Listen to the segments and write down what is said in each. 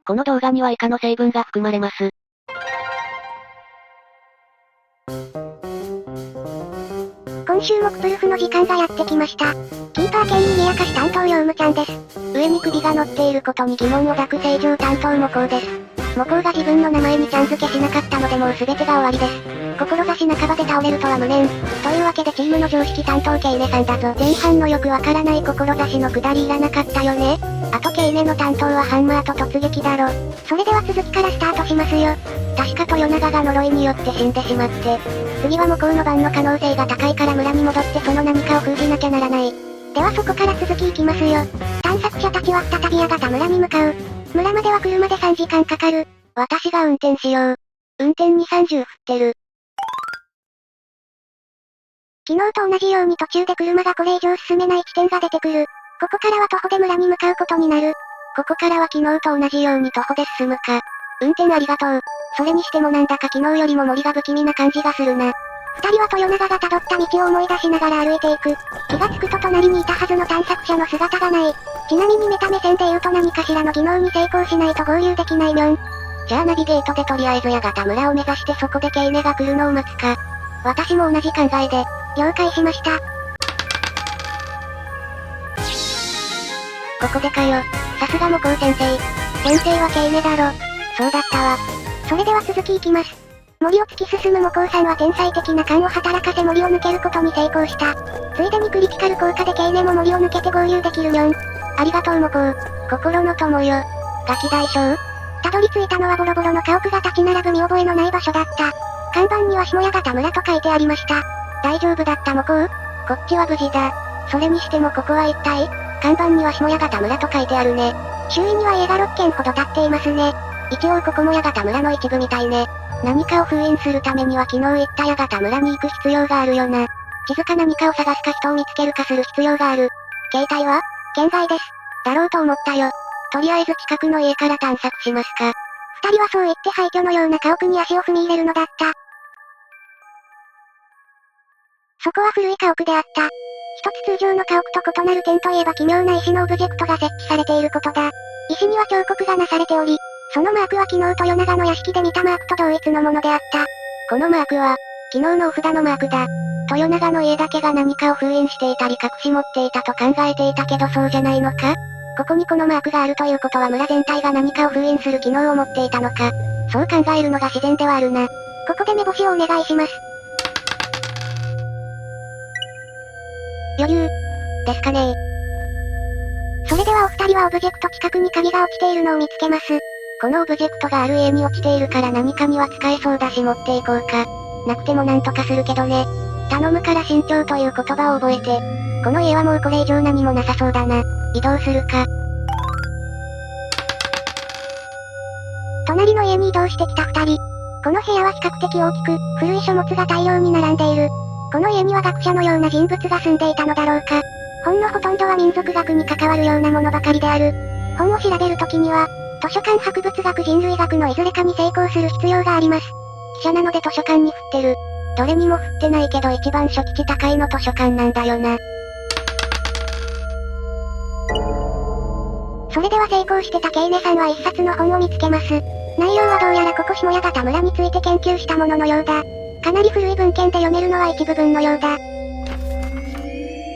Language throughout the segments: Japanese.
この動画には以下の成分が含まれます。今週もクプルフの時間がやってきました。キーパー兼にぎやかし担当ヨウムちゃんです。上に首が乗っていることに疑問を抱く正常担当モコウです。モコウが自分の名前にちゃん付けしなかったのでもう全てが終わりです。志半ばで倒れるとは無念。というわけでチームの常識担当ケイネさんだぞ。前半のよくわからない志のくだりいらなかったよね。あとケイネの担当はハンマーと突撃だろ。それでは続きからスタートしますよ。確か豊永が呪いによって死んでしまって。次はモコウの番の可能性が高いから村に戻ってその何かを封じなきゃならない。ではそこから続きいきますよ。探索者たちは再び八形村に向かう。村までは車で3時間かかる。私が運転しよう。運転に30振ってる。昨日と同じように途中で車がこれ以上進めない地点が出てくる。ここからは徒歩で村に向かうことになる。ここからは昨日と同じように徒歩で進むか。運転ありがとう。それにしてもなんだか昨日よりも森が不気味な感じがするな。二人は豊永が辿った道を思い出しながら歩いていく。気がつくと隣にいたはずの探索者の姿がない。ちなみにメタ目線で言うと何かしらの技能に成功しないと合流できないにょん。じゃあナビゲートでとりあえず八形村を目指してそこでケイネが来るのを待つか。私も同じ考えで。了解しました。ここでかよ。さすがモコウ先生。先生はケイネだろ。そうだったわ。それでは続きいきます。森を突き進むモコウさんは天才的な勘を働かせ森を抜けることに成功した。ついでにクリティカル効果でケイネも森を抜けて合流できるにょん。ありがとうモコウ。心の友よ。ガキ大将。たどり着いたのはボロボロの家屋が立ち並ぶ見覚えのない場所だった。看板には下八形村と書いてありました。大丈夫だったモコウ？こっちは無事だ。それにしてもここは一体？看板には下八形村と書いてあるね。周囲には家が6軒ほど建っていますね。一応ここも八形村の一部みたいね。何かを封印するためには昨日言った八形村に行く必要があるよな。地図か何かを探すか人を見つけるかする必要がある。携帯は？県外です。だろうと思ったよ。とりあえず近くの家から探索しますか。二人はそう言って廃墟のような家屋に足を踏み入れるのだった。そこは古い家屋であった。一つ通常の家屋と異なる点といえば奇妙な石のオブジェクトが設置されていることだ。石には彫刻がなされており、そのマークは昨日豊永の屋敷で見たマークと同一のものであった。このマークは、昨日のお札のマークだ。豊永の家だけが何かを封印していたり隠し持っていたと考えていたけどそうじゃないのか？ここにこのマークがあるということは村全体が何かを封印する機能を持っていたのか。そう考えるのが自然ではあるな。ここで目星をお願いします。余裕。ですかね。それではお二人はオブジェクト近くに鍵が落ちているのを見つけます。このオブジェクトがある家に落ちているから何かには使えそうだし持っていこうか。なくてもなんとかするけどね。頼むから慎重という言葉を覚えて。この家はもうこれ以上何もなさそうだな。移動するか。隣の家に移動してきた二人。この部屋は比較的大きく、古い書物が大量に並んでいる。この家には学者のような人物が住んでいたのだろうか。本のほとんどは民族学に関わるようなものばかりである。本を調べるときには、図書館博物学人類学のいずれかに成功する必要があります。記者なので図書館に振ってる。どれにも振ってないけど一番初期値高いの図書館なんだよな。それでは成功してたケイネさんは一冊の本を見つけます。内容はどうやらここ下八形村について研究したもののようだ。かなり古い文献で読めるのは一部分のようだ。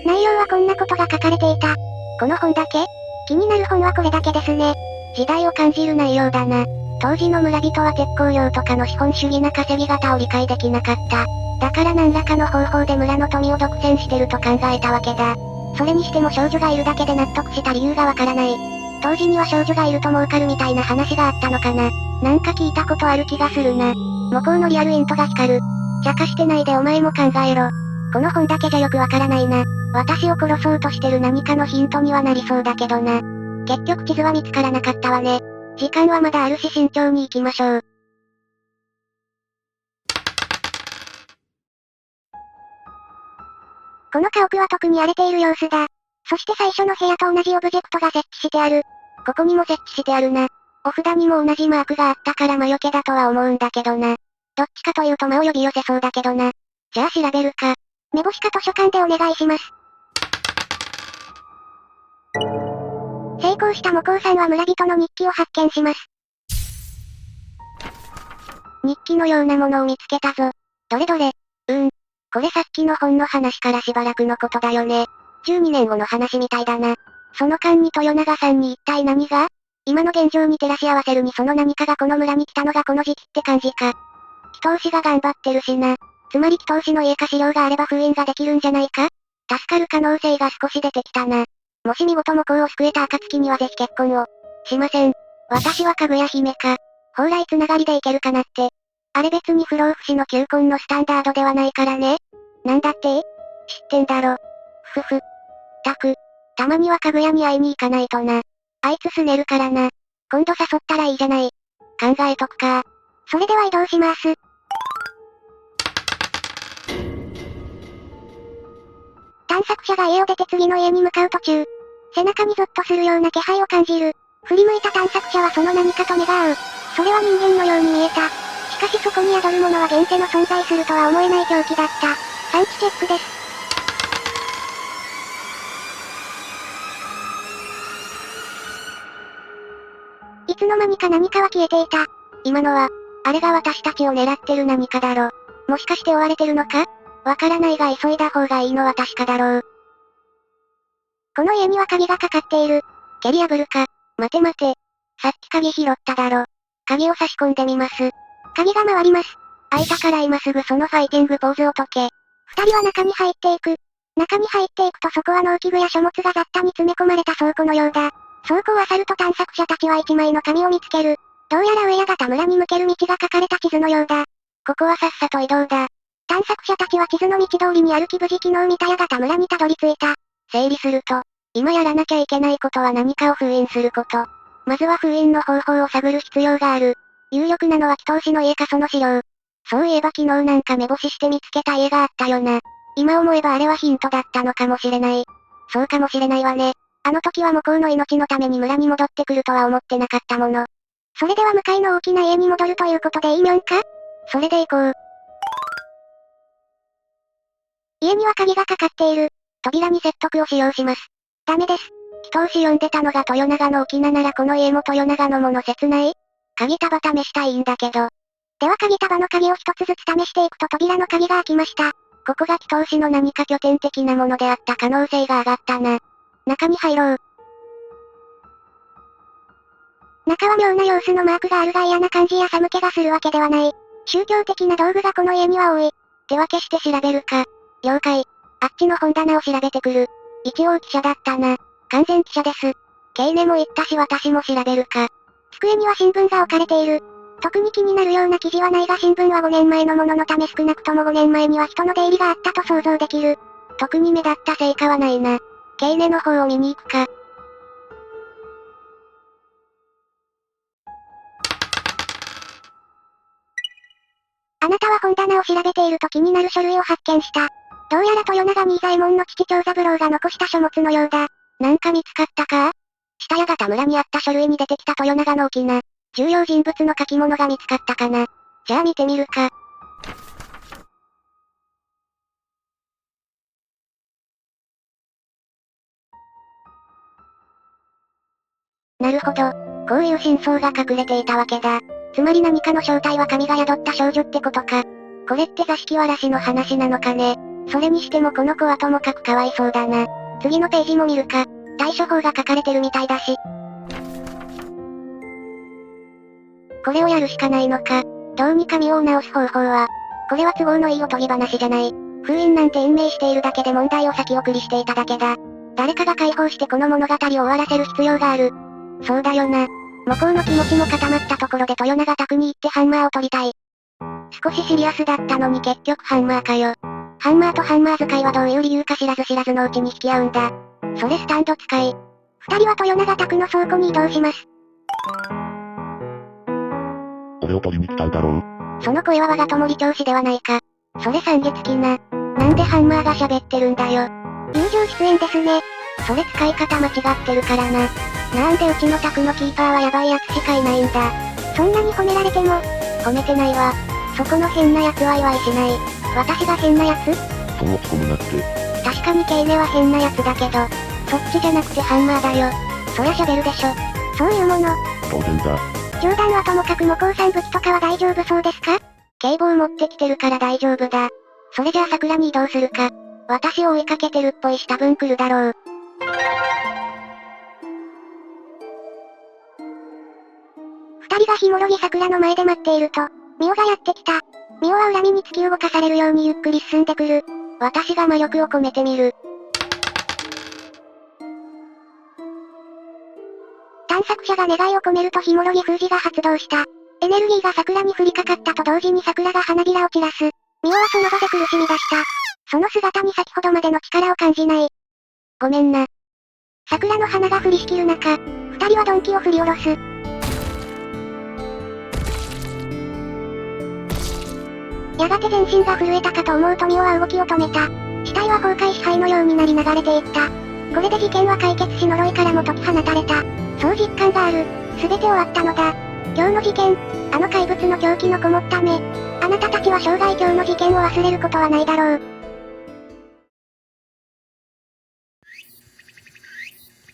内容はこんなことが書かれていた。この本だけ？気になる本はこれだけですね。時代を感じる内容だな。当時の村人は鉄鋼業とかの資本主義な稼ぎ方を理解できなかった。だから何らかの方法で村の富を独占してると考えたわけだ。それにしても少女がいるだけで納得した理由がわからない。当時には少女がいると儲かるみたいな話があったのかな。なんか聞いたことある気がするな。モコウのリアルイントが光る。茶化してないでお前も考えろ。この本だけじゃよくわからないな。私を殺そうとしてる何かのヒントにはなりそうだけどな。結局地図は見つからなかったわね。時間はまだあるし慎重に行きましょう。この家屋は特に荒れている様子だ。そして最初の部屋と同じオブジェクトが設置してある。ここにも設置してあるな。お札にも同じマークがあったから魔除けだとは思うんだけどな。どっちかというと魔を呼び寄せそうだけどな。じゃあ調べるか。目星か図書館でお願いします。成功したモコウさんは村人の日記を発見します。日記のようなものを見つけたぞ。どれどれ。これさっきの本の話からしばらくのことだよね。12年後の話みたいだな。その間に豊永さんに一体何が？今の現状に照らし合わせるにその何かがこの村に来たのがこの時期って感じか。祈祷師が頑張ってるしな。つまり祈祷師の家か資料があれば封印ができるんじゃないか？助かる可能性が少し出てきたな。もし見事も功を救えた暁にはぜひ結婚を。しません。私はかぐや姫か。蓬莱つながりでいけるかなって。あれ別に不老不死の求婚のスタンダードではないからね。なんだって？知ってんだろ。たまにはかぐやに会いに行かないとな。あいつすねるからな。今度誘ったらいいじゃない。考えとくか。それでは移動します。探索者が家を出て次の家に向かう途中。背中にゾッとするような気配を感じる。振り向いた探索者はその何かと目が合う。それは人間のように見えた。しかしそこに宿るものは現世の存在するとは思えない狂気だった。産地チェックです。いつの間にか何かは消えていた。今のは、あれが私たちを狙ってる何かだろ。もしかして追われてるのか？わからないが急いだ方がいいのは確かだろう。この家には鍵がかかっている。蹴り破るか。待て。さっき鍵拾っただろ。鍵を差し込んでみます。鍵が回ります。開いたから今すぐそのファイティングポーズを解け。二人は中に入っていく。中に入っていくとそこは農機具や書物が雑多に詰め込まれた倉庫のようだ。倉庫を漁ると探索者たちは一枚の紙を見つける。どうやら上谷方村に向ける道が書かれた地図のようだ。ここはさっさと移動だ。探索者たちは地図の道通りに歩き無事昨日見た谷方村にたどり着いた。整理すると、今やらなきゃいけないことは何かを封印すること。まずは封印の方法を探る必要がある。有力なのは祈祷師の家かその資料。そういえば昨日なんか目星して見つけた家があったよな。今思えばあれはヒントだったのかもしれない。そうかもしれないわね。あの時は向こうの命のために村に戻ってくるとは思ってなかったもの。それでは向かいの大きな家に戻るということでいいみょんか？それで行こう。家には鍵がかかっている。扉に説得を使用します。ダメです。祈祷師呼んでたのが豊永の沖縄ならこの家も豊永のもの切ない？鍵束試したいんだけど。では鍵束の鍵を一つずつ試していくと扉の鍵が開きました。ここが祈祷師の何か拠点的なものであった可能性が上がったな。中に入ろう。中は妙な様子のマークがあるが嫌な感じや寒気がするわけではない。宗教的な道具がこの家には多い。手分けして調べるか。了解。あっちの本棚を調べてくる。一応記者だったな。完全記者です。ケイネも言ったし私も調べるか。机には新聞が置かれている。特に気になるような記事はないが新聞は5年前のもののため少なくとも5年前には人の出入りがあったと想像できる。特に目立った成果はないな。ケイネの方を見に行くか。あなたは本棚を調べていると気になる書類を発見した。どうやら豊永新左衛門の父長三郎が残した書物のようだ。なんか見つかったか？下谷方村にあった書類に出てきた豊永の大きな重要人物の書き物が見つかったかな。じゃあ見てみるか。なるほど。こういう真相が隠れていたわけだ。つまり何かの正体は神が宿った少女ってことか。これって座敷わらしの話なのかね。それにしてもこの子はともかくかわいそうだな。次のページも見るか。対処法が書かれてるみたいだし。これをやるしかないのか。どうにか身を直す方法は。これは都合のいいおとぎ話じゃない。封印なんて延命しているだけで問題を先送りしていただけだ。誰かが解放してこの物語を終わらせる必要がある。そうだよな。向こうの気持ちも固まったところで豊永宅に行ってハンマーを取りたい。少しシリアスだったのに結局ハンマーかよ。ハンマーとハンマー使いはどういう理由か知らずのうちに引き合うんだ。それスタンド使い。二人は豊永宅の倉庫に移動します。俺を取りに来たんだろう。その声は我が友利教師ではないか。それ三月期な。なんでハンマーが喋ってるんだよ。友情出演ですね。それ使い方間違ってるからな。なんでうちの宅のキーパーはヤバいやつしかいないんだ。そんなに褒められても、褒めてないわ。そこの変なやつは祝いしない。私が変なやつ？そう落ち込むなって。確かにケイネは変なやつだけど、そっちじゃなくてハンマーだよ。そりゃ喋るでしょ。そういうもの。当然だ。冗談はともかく向こうさん武器とかは大丈夫そうですか？警棒持ってきてるから大丈夫だ。それじゃあ桜に移動するか。私を追いかけてるっぽいし多分来るだろう。二人がひもろぎ桜の前で待っていると、ミオがやってきた。ミオは恨みに突き動かされるようにゆっくり進んでくる。私が魔力を込めてみる。探索者が願いを込めるとひもろぎ封じが発動した。エネルギーが桜に降りかかったと同時に桜が花びらを散らす。ミオはその場で苦しみ出した。その姿に先ほどまでの力を感じない。ごめんな。桜の花が降りしきる中、二人は鈍器を振り下ろす。やがて全身が震えたかと思うとミオは動きを止めた。死体は崩壊支配のようになり流れていった。これで事件は解決し呪いからも解き放たれた。そう実感がある。すべて終わったのだ。今日の事件、あの怪物の狂気のこもった目。あなたたちは生涯今日の事件を忘れることはないだろう。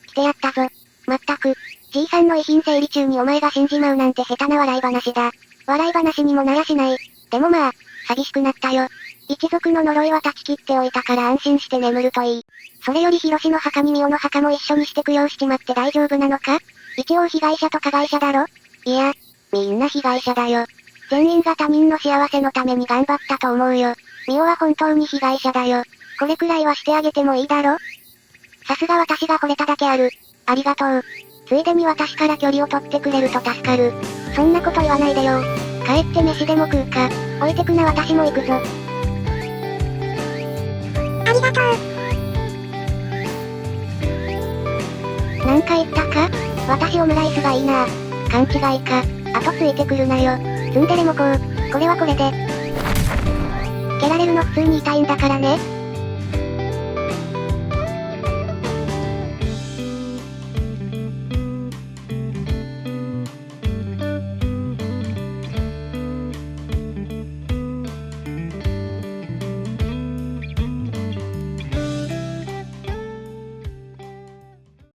来てやったぞ。まったく、じいさんの遺品整理中にお前が死んじまうなんて下手な笑い話だ。笑い話にもならしない。でもまあ、寂しくなったよ。一族の呪いは断ち切っておいたから安心して眠るといい。それよりヒロシの墓にミオの墓も一緒にして供養しちまって大丈夫なのか？一応被害者と加害者だろ？いや、みんな被害者だよ。全員が他人の幸せのために頑張ったと思うよ。ミオは本当に被害者だよ。これくらいはしてあげてもいいだろ？さすが私が惚れただけある。ありがとう。ついでに私から距離を取ってくれると助かる。そんなこと言わないでよ。帰って飯でも食うか。置いてくな私も行くぞ。ありがとう。なんか言ったか？私オムライスがいいな。勘違いか。あとついてくるなよ。ツンデレもこう。これはこれで。蹴られるの普通に痛いんだからね。